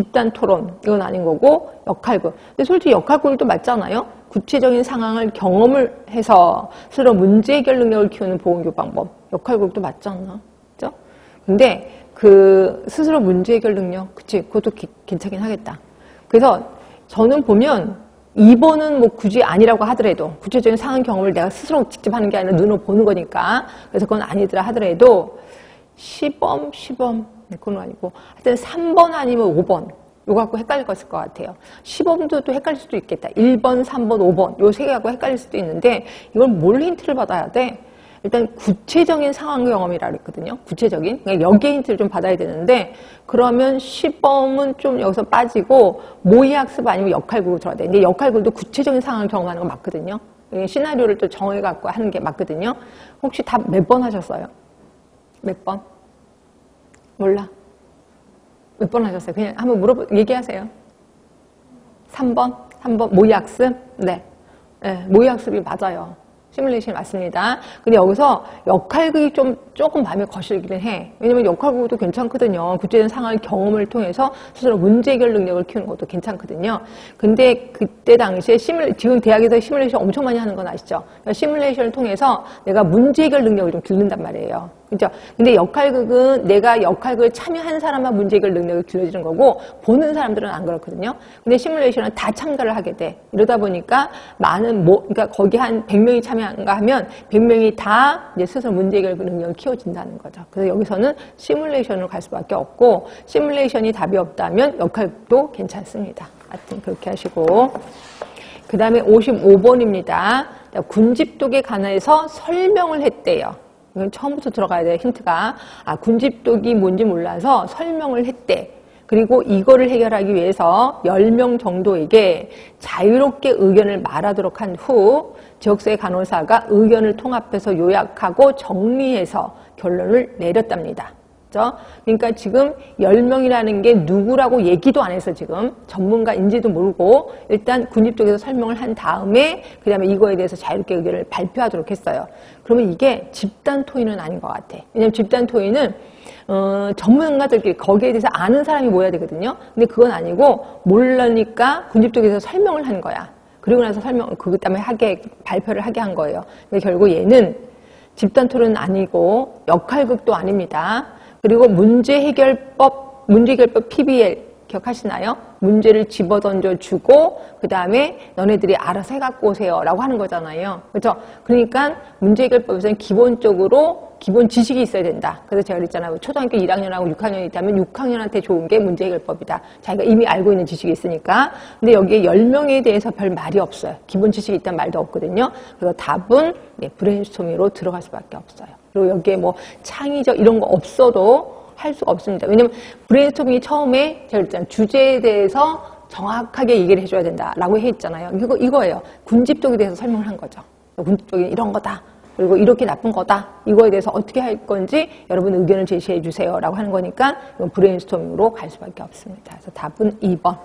집단 토론 이건 아닌 거고 역할극. 근데 솔직히 역할극도 맞잖아요. 구체적인 상황을 경험을 해서 스스로 문제 해결 능력을 키우는 보건교육 방법. 역할극도 맞지 않나? 그죠? 근데 그 스스로 문제 해결 능력, 그치? 그것도 괜찮긴 하겠다. 그래서 저는 보면 2번은 뭐 굳이 아니라고 하더라도 구체적인 상황 경험을 내가 스스로 직접 하는 게 아니라 눈으로 보는 거니까 그래서 그건 아니더라 하더라도 시범 네, 그건 아니고 하여튼 3번 아니면 5번 이거 갖고 헷갈릴 것 같아요. 시범도 또 헷갈릴 수도 있겠다. 1번, 3번, 5번 요 세 개 갖고 헷갈릴 수도 있는데 이걸 뭘 힌트를 받아야 돼? 일단 구체적인 상황 경험이라고 했거든요. 구체적인. 그러니까 여기에 힌트를 좀 받아야 되는데 그러면 시범은 좀 여기서 빠지고 모의학습 아니면 역할극으로 들어야 돼. 근데 역할극도 구체적인 상황을 경험하는 거 맞거든요. 시나리오를 또 정해갖고 하는 게 맞거든요. 혹시 다 몇 번 하셨어요? 몇 번? 몰라. 몇 번 하셨어요? 그냥 한번 얘기하세요. 3번? 3번 모의학습? 네. 네, 모의학습이 맞아요. 시뮬레이션이 맞습니다. 근데 여기서 역할극이 조금 마음에 거슬기는 해. 왜냐면 역할극도 괜찮거든요. 구체적인 상황 경험을 통해서 스스로 문제 해결 능력을 키우는 것도 괜찮거든요. 근데 그때 당시에 지금 대학에서 시뮬레이션 엄청 많이 하는 건 아시죠? 그러니까 시뮬레이션을 통해서 내가 문제 해결 능력을 좀 기른단 말이에요. 그죠? 근데 역할극은 내가 역할극을 참여한 사람만 문제 해결 능력을 길러지는 거고 보는 사람들은 안 그렇거든요. 근데 시뮬레이션은 다 참가를 하게 돼. 이러다 보니까 그러니까 거기 한 100명이 참여한가 하면 100명이 다 이제 스스로 문제 해결 능력을 키워진다는 거죠. 그래서 여기서는 시뮬레이션으로 갈 수밖에 없고 시뮬레이션이 답이 없다면 역할극도 괜찮습니다. 하여튼 그렇게 하시고 그 다음에 55번입니다. 군집독에 관해서 설명을 했대요. 이건 처음부터 들어가야 돼요. 힌트가. 군집독이 뭔지 몰라서 설명을 했대. 그리고 이거를 해결하기 위해서 10명 정도에게 자유롭게 의견을 말하도록 한 후 지역사회 간호사가 의견을 통합해서 요약하고 정리해서 결론을 내렸답니다. 그렇죠? 그러니까 지금 10명이라는 게 누구라고 얘기도 안 해서 지금 전문가인지도 모르고 일단 군집독에서 설명을 한 다음에 그 다음에 이거에 대해서 자유롭게 의견을 발표하도록 했어요. 그러면 이게 집단 토의는 아닌 것 같아. 왜냐면 집단 토의는 전문가들끼리 거기에 대해서 아는 사람이 모여야 되거든요. 근데 그건 아니고 모르니까 군집독에서 설명을 한 거야. 그리고 나서 그 다음에 발표를 하게 한 거예요. 근데 결국 얘는 집단 토의는 아니고 역할극도 아닙니다. 그리고 문제해결법 PBL 기억하시나요? 문제를 집어던져 주고 그 다음에 너네들이 알아서 해갖고 오세요 라고 하는 거잖아요. 그렇죠? 그러니까 문제해결법에서는 기본적으로 기본 지식이 있어야 된다. 그래서 제가 그랬잖아요. 초등학교 1학년하고 6학년이 있다면 6학년한테 좋은 게 문제해결법이다. 자기가 이미 알고 있는 지식이 있으니까. 근데 여기에 10명에 대해서 별 말이 없어요. 기본 지식이 있다는 말도 없거든요. 그래서 답은 브레인스토밍으로 들어갈 수밖에 없어요. 그리고 여기에 뭐 창의적 이런 거 없어도 할 수가 없습니다. 왜냐면 브레인스토밍이 처음에 제가 그랬잖아요. 주제에 대해서 정확하게 얘기를 해줘야 된다라고 했잖아요. 이거예요. 군집독에 대해서 설명을 한 거죠. 군집독이 이런 거다. 그리고 이렇게 나쁜 거다. 이거에 대해서 어떻게 할 건지 여러분 의견을 제시해 주세요 라고 하는 거니까 이건 브레인스토밍으로 갈 수밖에 없습니다. 그래서 답은 2번.